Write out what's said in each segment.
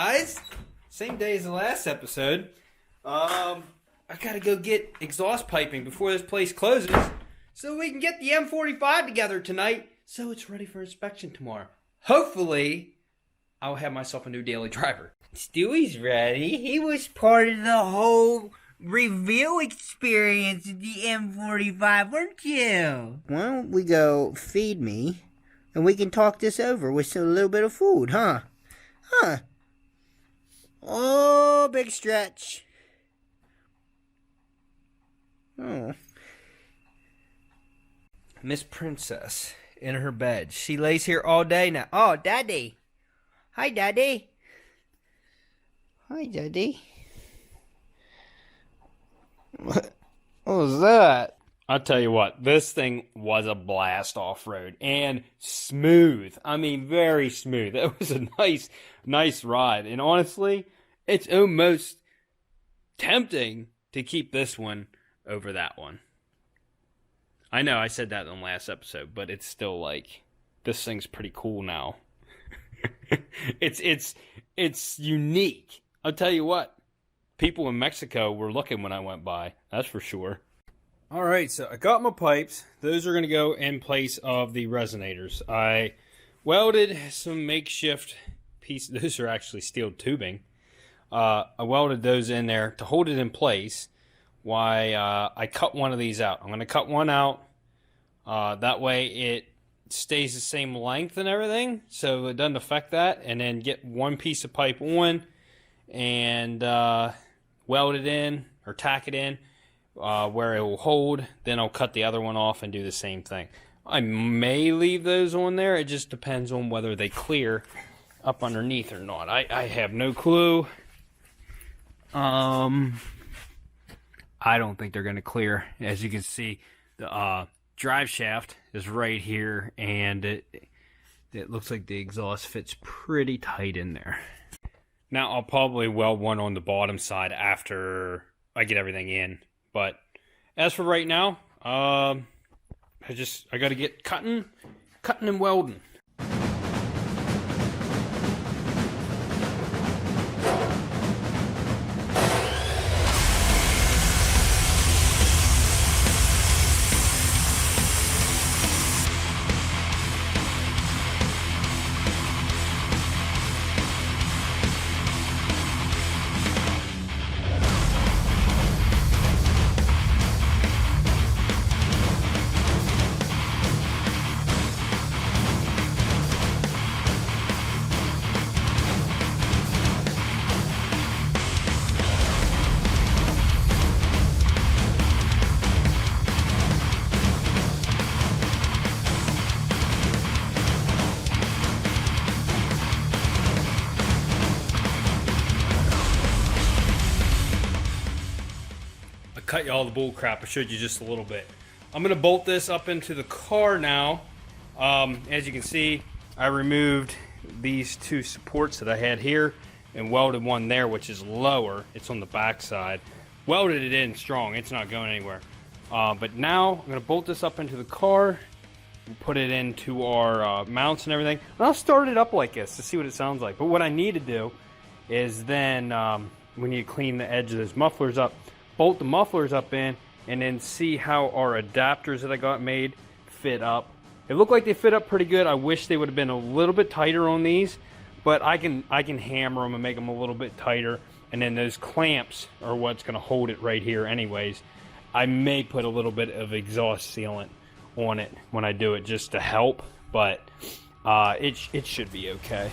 guys. Same day as the last episode. I gotta go get exhaust piping before this place closes so we can get the M45 together tonight so it's ready for inspection tomorrow. Hopefully, I'll have myself a new daily driver. Stewie's ready. He was part of the whole reveal experience of the M45, weren't you? Why don't we go feed me and we can talk this over with a little bit of food, huh? Huh. Oh, big stretch. Oh. Miss Princess in her bed. She lays here all day now. Oh, Daddy. Hi, Daddy. Hi, Daddy. What was that? I'll tell you what, this thing was a blast off-road and smooth. I mean, very smooth. It was a nice ride. And honestly, it's almost tempting to keep this one over that one. I know I said that in the last episode, but it's still like, this thing's pretty cool now. It's unique. I'll tell you what, people in Mexico were looking when I went by. That's for sure. All right, so I got my pipes. Those are going to go in place of the resonators. I welded some makeshift pieces. Those are actually steel tubing. I welded those in there to hold it in place while I cut one of these out. I'm going to cut one out. That way it stays the same length and everything, so it doesn't affect that. And then get one piece of pipe on and weld it in or tack it in where it will hold. Then I'll cut the other one off and do the same thing. I may leave those on there. It just depends on whether they clear up underneath or not. I have no clue. I don't think they're going to clear. As you can see, the drive shaft is right here, and it looks like the exhaust fits pretty tight in there. Now I'll probably weld one on the bottom side after I get everything in. But as for right now, I got to get cutting and welding. Cut you all the bull crap. I showed you just a little bit. I'm gonna bolt this up into the car now. As you can see, I removed these two supports that I had here and welded one there, which is lower. It's on the back side. Welded it in strong. It's not going anywhere. But now I'm gonna bolt this up into the car and put it into our mounts and everything. And I'll start it up like this to see what it sounds like. But what I need to do is then we need to clean the edge of those mufflers up, bolt the mufflers up in, and then see how our adapters that I got made fit up. They look like they fit up pretty good. I wish they would have been a little bit tighter on these, but I can hammer them and make them a little bit tighter. And then those clamps are what's going to hold it right here anyways. I may put a little bit of exhaust sealant on it when I do it just to help, but it should be okay.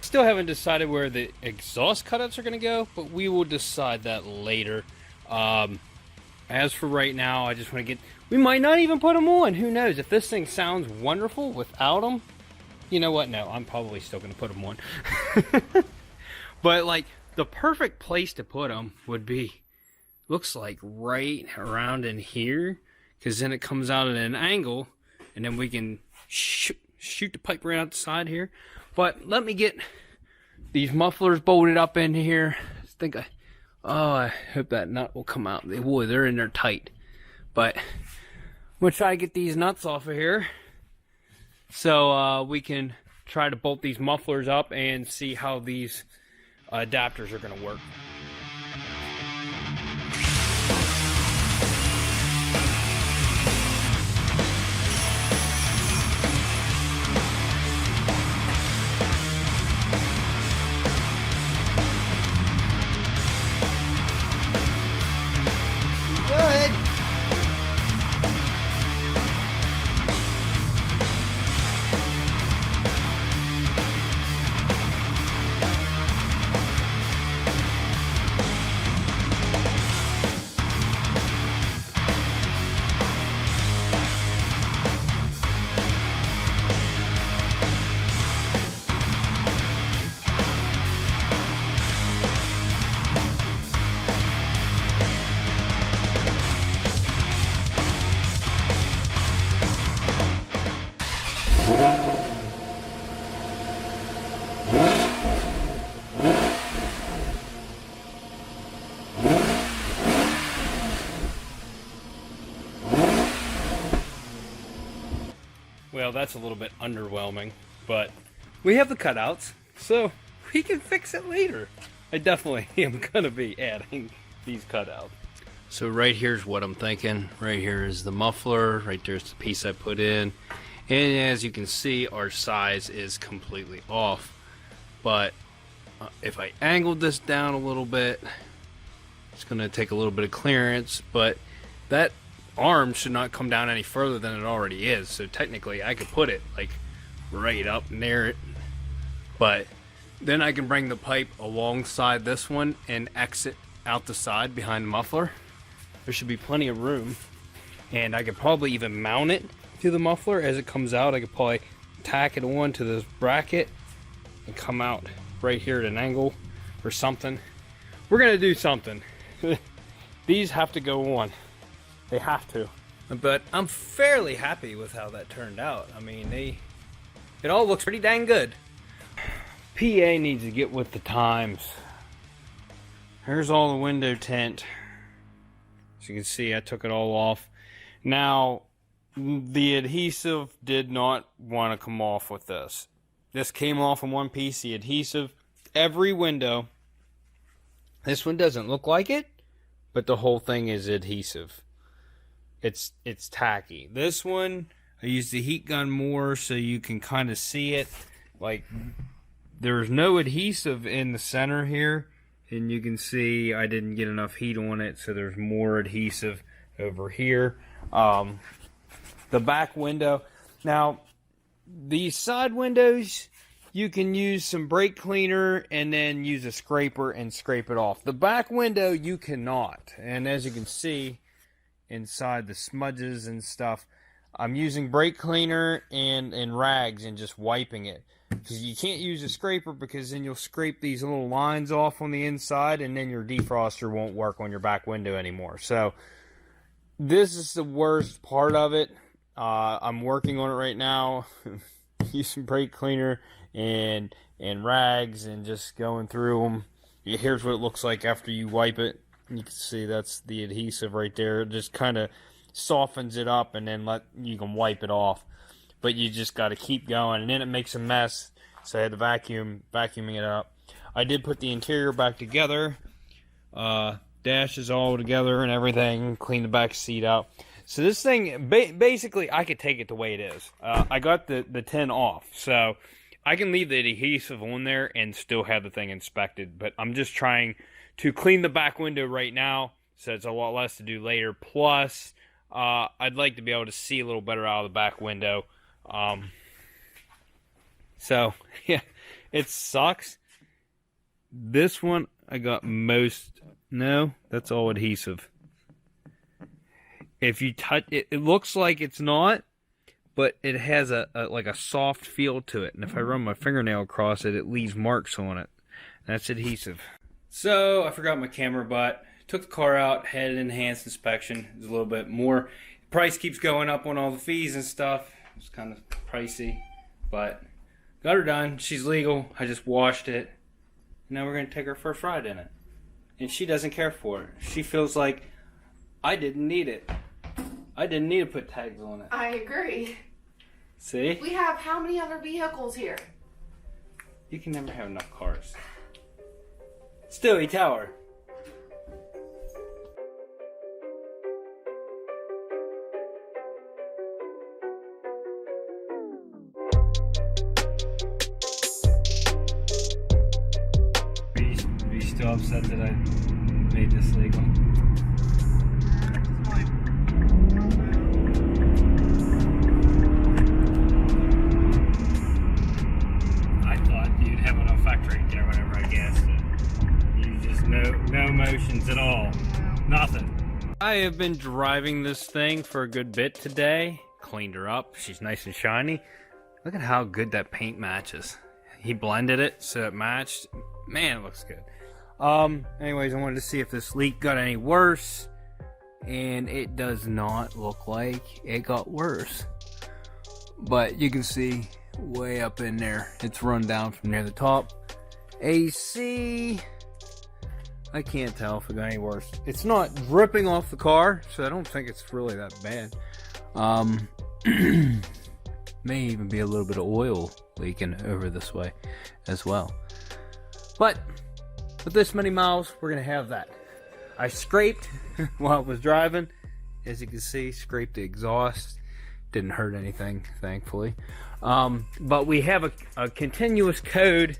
Still haven't decided where the exhaust cutouts are going to go, but we will decide that later. As for right now, I just want to we might not even put them on. Who knows? If this thing sounds wonderful without them, you know what? No, I'm probably still going to put them on. But like the perfect place to put them would be looks like right around in here, because then it comes out at an angle, and then we can shoot the pipe right out the side here. But let me get these mufflers bolted up in here. I hope that nut will come out. Boy, they're in there tight. But I'm gonna try to get these nuts off of here, so we can try to bolt these mufflers up and see how these adapters are gonna work. Well, that's a little bit underwhelming, but we have the cutouts, so we can fix it later. I definitely am going to be adding these cutouts. So right here's what I'm thinking. Right here is the muffler. Right there's the piece I put in. And as you can see, our size is completely off. But if I angled this down a little bit, it's going to take a little bit of clearance, but that arm should not come down any further than it already is. So technically I could put it like right up near it, but then I can bring the pipe alongside this one and exit out the side behind the muffler. There should be plenty of room, and I could probably even mount it to the muffler as it comes out. I could probably tack it on to this bracket and come out right here at an angle or something. We're gonna do something. These have to go on. They have to. But I'm fairly happy with how that turned out. I mean, it all looks pretty dang good. PA needs to get with the times. Here's all the window tint. As you can see, I took it all off. Now, the adhesive did not want to come off with this. This came off in one piece. The adhesive, every window. This one doesn't look like it, but the whole thing is adhesive. It's tacky. This one, I used the heat gun more so you can kind of see it. Like, there's no adhesive in the center here, and you can see I didn't get enough heat on it, so there's more adhesive over here. The back window. Now, these side windows, you can use some brake cleaner and then use a scraper and scrape it off. The back window, you cannot. And as you can see, inside the smudges and stuff, I'm using brake cleaner and rags and just wiping it, because you can't use a scraper, because then you'll scrape these little lines off on the inside, and then your defroster won't work on your back window anymore. So this is the worst part of it. I'm working on it right now. Using brake cleaner and rags and just going through them. Here's what it looks like after you wipe it. You can see that's the adhesive right there. It just kind of softens it up, and then you can wipe it off. But you just got to keep going, and then it makes a mess. So I had to vacuuming it up. I did put the interior back together, dashes all together and everything. Clean the back seat out. So this thing, basically, I could take it the way it is. I got the tin off, so I can leave the adhesive on there and still have the thing inspected. But I'm just trying to clean the back window right now, so it's a lot less to do later. Plus, I'd like to be able to see a little better out of the back window. So, yeah, it sucks. This one, I got no, that's all adhesive. If you touch it, it looks like it's not, but it has like a soft feel to it. And if I run my fingernail across it, it leaves marks on it. That's adhesive. So I forgot my camera butt Took the car out, had an enhanced inspection. It was a little bit more. Price keeps going up on all the fees and stuff. It's kind of pricey, but got her done. She's legal. I just washed it. Now we're going to take her first ride in it. And she doesn't care for it. She feels like I didn't need it. I didn't need to put tags on it. I agree. See? We have how many other vehicles here? You can never have enough cars. Stewie Tower. Are you still upset that I made this legal? No emotions at all. Nothing. I have been driving this thing for a good bit today. Cleaned her up. She's nice and shiny. Look at how good that paint matches. He blended it so it matched. Man, it looks good. Anyways, I wanted to see if this leak got any worse. And it does not look like it got worse. But you can see way up in there. It's run down from near the top. AC... I can't tell if it got any worse. It's not dripping off the car, so I don't think it's really that bad. May even be a little bit of oil leaking over this way as well. But with this many miles, we're going to have that. I scraped while I was driving. As you can see, scraped the exhaust. Didn't hurt anything, thankfully. But we have a continuous code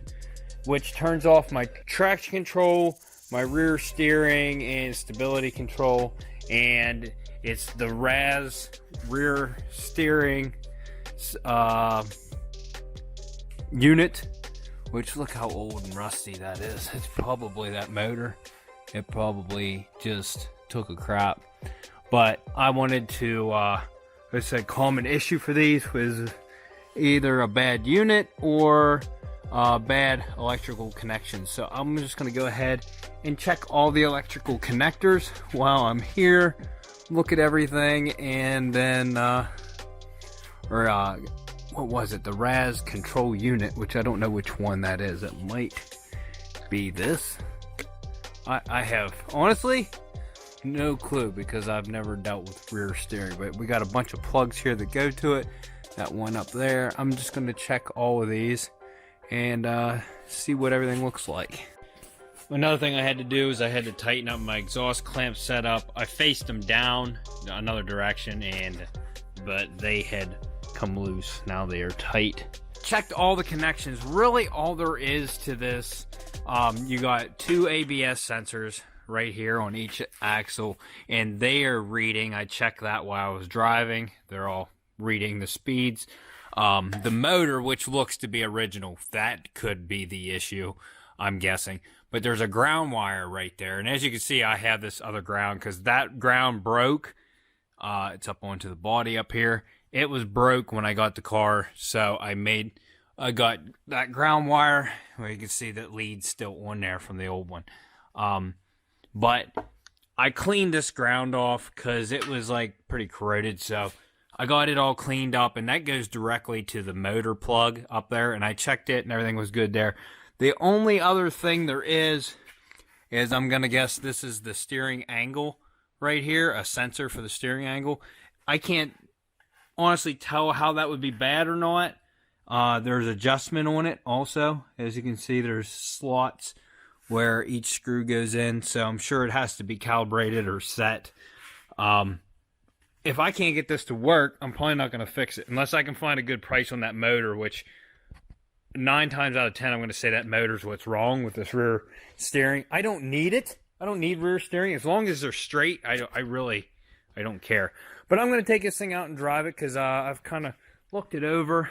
which turns off my traction control, my rear steering, and stability control, and it's the RAS rear steering unit, which look how old and rusty that is. It's probably that motor. It probably just took a crap. But I wanted to, it's a common issue for these was either a bad unit or bad electrical connections. So I'm just going to go ahead and check all the electrical connectors while I'm here, look at everything, and then what was it, the RAS control unit, which I don't know which one that is. It might be this. I have honestly no clue because I've never dealt with rear steering, but we got a bunch of plugs here that go to it. That one up there. I'm just going to check all of these and see what everything looks like. Another thing I had to do is I had to tighten up my exhaust clamp setup. I faced them down another direction, but they had come loose. Now they are tight. Checked all the connections. Really all there is to this, you got two ABS sensors right here on each axle, and they are reading. I checked that while I was driving. They're all reading the speeds. The motor, which looks to be original, that could be the issue, I'm guessing. But there's a ground wire right there. And as you can see, I have this other ground because that ground broke. It's up onto the body up here. It was broke when I got the car. So I got that ground wire where you can see that lead's still on there from the old one. But I cleaned this ground off because it was like pretty corroded. So I got it all cleaned up, and that goes directly to the motor plug up there, and I checked it and everything was good there. The only other thing there is I'm going to guess this is the steering angle right here, a sensor for the steering angle. I can't honestly tell how that would be bad or not. There's adjustment on it also. As you can see, there's slots where each screw goes in, so I'm sure it has to be calibrated or set. If I can't get this to work, I'm probably not going to fix it unless I can find a good price on that motor, which 9 times out of 10 I'm going to say that motor's what's wrong with this rear steering. I don't need it. I don't need rear steering. As long as they're straight, I don't care. But I'm going to take this thing out and drive it because I've kind of looked it over.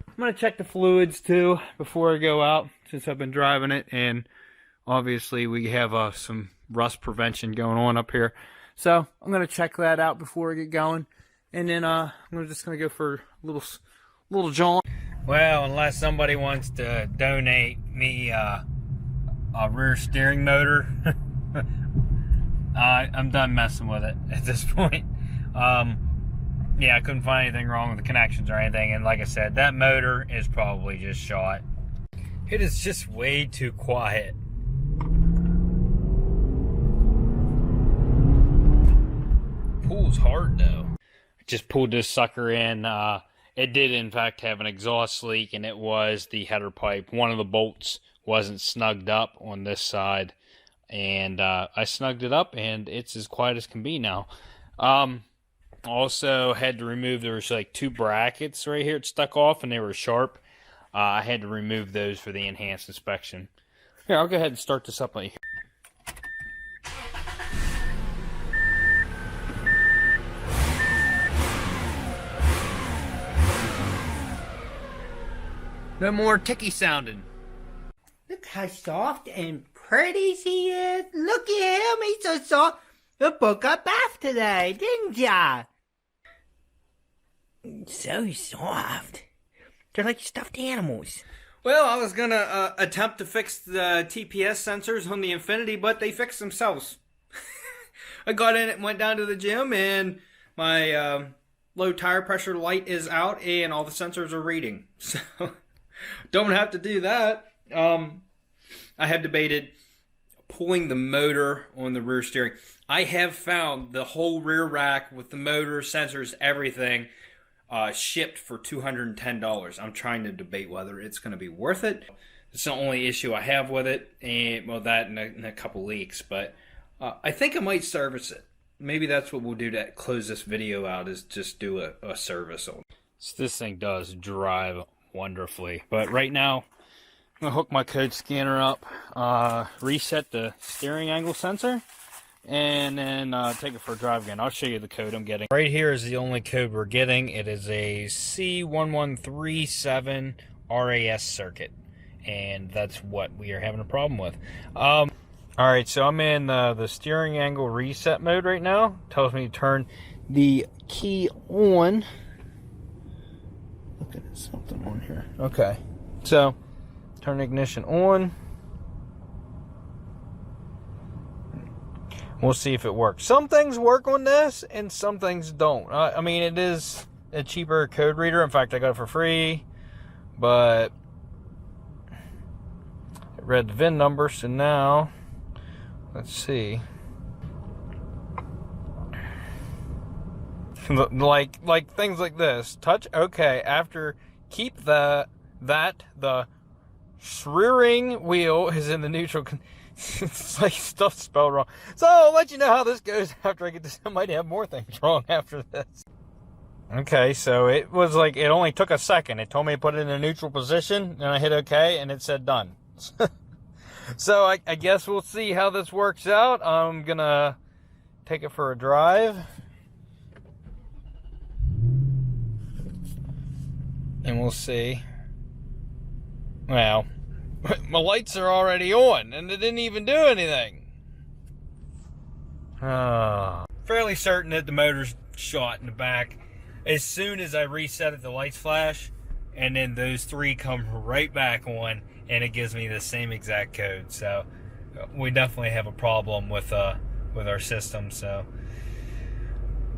I'm going to check the fluids too before I go out since I've been driving it, and obviously we have some rust prevention going on up here. So I'm going to check that out before I get going, and then I'm just going to go for a little jaunt. Well, unless somebody wants to donate me a rear steering motor, I'm done messing with it at this point. Yeah, I couldn't find anything wrong with the connections or anything, and like I said, that motor is probably just shot. It is just way too quiet. Pulls hard though. Just pulled this sucker in. It did in fact have an exhaust leak, and it was the header pipe. One of the bolts wasn't snugged up on this side, and I snugged it up, and it's as quiet as can be now. Also had to remove, there was like 2 brackets right here it stuck off, and they were sharp. I had to remove those for the enhanced inspection. Here, I'll go ahead and start this up. No more ticky sounding. Look how soft and pretty she is. Look at him, he's so soft. You broke a bath today, didn't ya? So soft. They're like stuffed animals. Well, I was gonna attempt to fix the TPS sensors on the Infiniti, but they fixed themselves. I got in it and went down to the gym, and my low tire pressure light is out, and all the sensors are reading. So, don't have to do that. I have debated pulling the motor on the rear steering. I have found the whole rear rack with the motor, sensors, everything shipped for $210. I'm trying to debate whether it's going to be worth it. It's the only issue I have with it, and well, that and a couple leaks. But I think I might service it. Maybe that's what we'll do to close this video out, is just do a service on it. So this thing does drive wonderfully. But right now, I'm going to hook my code scanner up, reset the steering angle sensor, and then take it for a drive again. I'll show you the code I'm getting. Right here is the only code we're getting. It is a C1137 RAS circuit, and that's what we are having a problem with. Alright, so I'm in the steering angle reset mode right now. It tells me to turn the key on. Look at something on here. Okay, so turn the ignition on. We'll see if it works. Some things work on this, and some things don't. I mean, it is a cheaper code reader. In fact, I got it for free, but it read the VIN number, so now, let's see. like things like this. Touch OK. After keep the steering wheel is in the neutral. It's like stuff spelled wrong. So I'll let you know how this goes after I get this. I might have more things wrong after this. Okay, so it was like, it only took a second. It told me to put it in a neutral position, and I hit OK, and it said done. So I guess we'll see how this works out. I'm gonna take it for a drive. And we'll see. Well, my lights are already on, and it didn't even do anything. Fairly certain that the motor's shot in the back. As soon as I reset it, the lights flash, and then those 3 come right back on, and it gives me the same exact code. So we definitely have a problem with our system. So,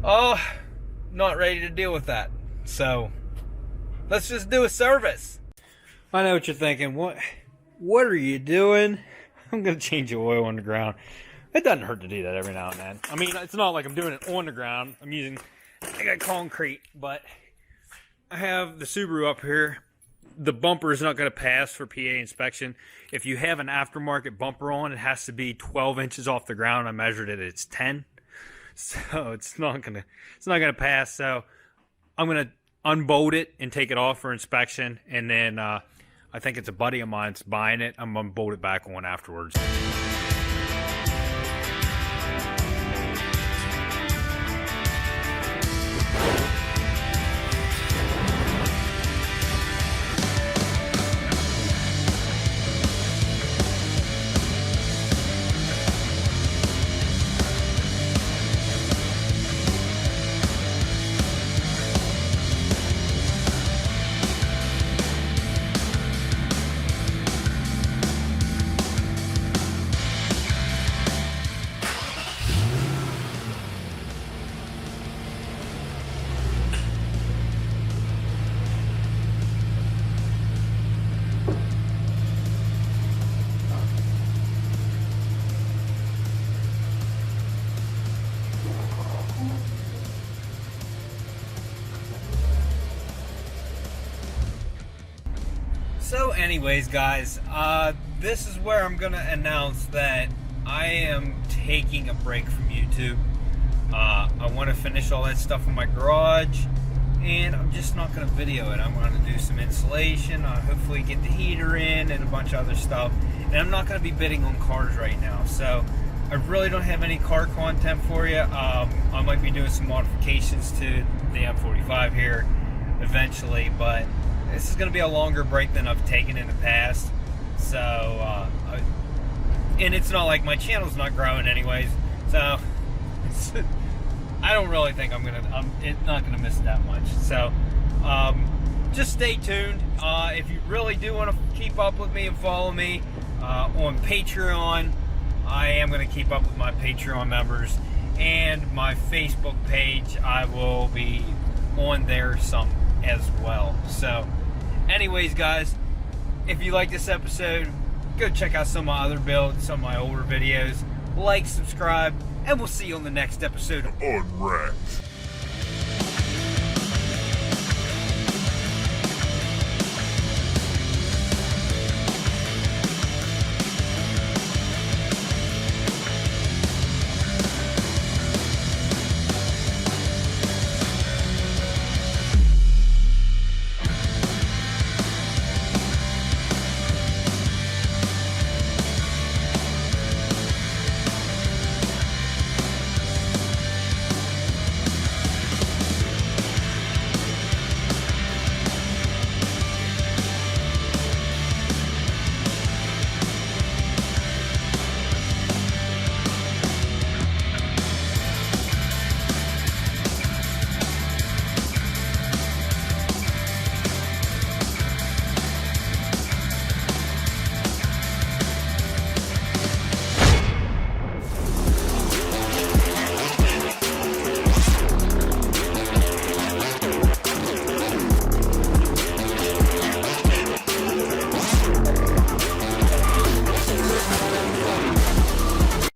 not ready to deal with that. So let's just do a service. I know what you're thinking. What are you doing? I'm going to change the oil on the ground. It doesn't hurt to do that every now and then. I mean, it's not like I'm doing it on the ground. I got concrete, but I have the Subaru up here. The bumper is not going to pass for PA inspection. If you have an aftermarket bumper on, it has to be 12 inches off the ground. I measured it, it's 10. So it's not going to pass. So I'm going to unbolt it and take it off for inspection, and then I think it's a buddy of mine's buying it. I'm gonna bolt it back on afterwards. So anyways, guys, this is where I'm gonna announce that I am taking a break from YouTube. I want to finish all that stuff in my garage, and I'm just not gonna video it. I'm gonna do some insulation, hopefully get the heater in and a bunch of other stuff, and I'm not gonna be bidding on cars right now. So I really don't have any car content for you. I might be doing some modifications to the M45 here eventually, but this is going to be a longer break than I've taken in the past. So, and it's not like my channel's not growing anyways. So, I don't really think I'm not gonna miss that much. So, just stay tuned. If you really do want to keep up with me and follow me on Patreon, I am going to keep up with my Patreon members, and my Facebook page, I will be on there some as well. So anyways, guys, if you like this episode, go check out some of my other builds, some of my older videos, like, subscribe, and we'll see you on the next episode of Unwrapped.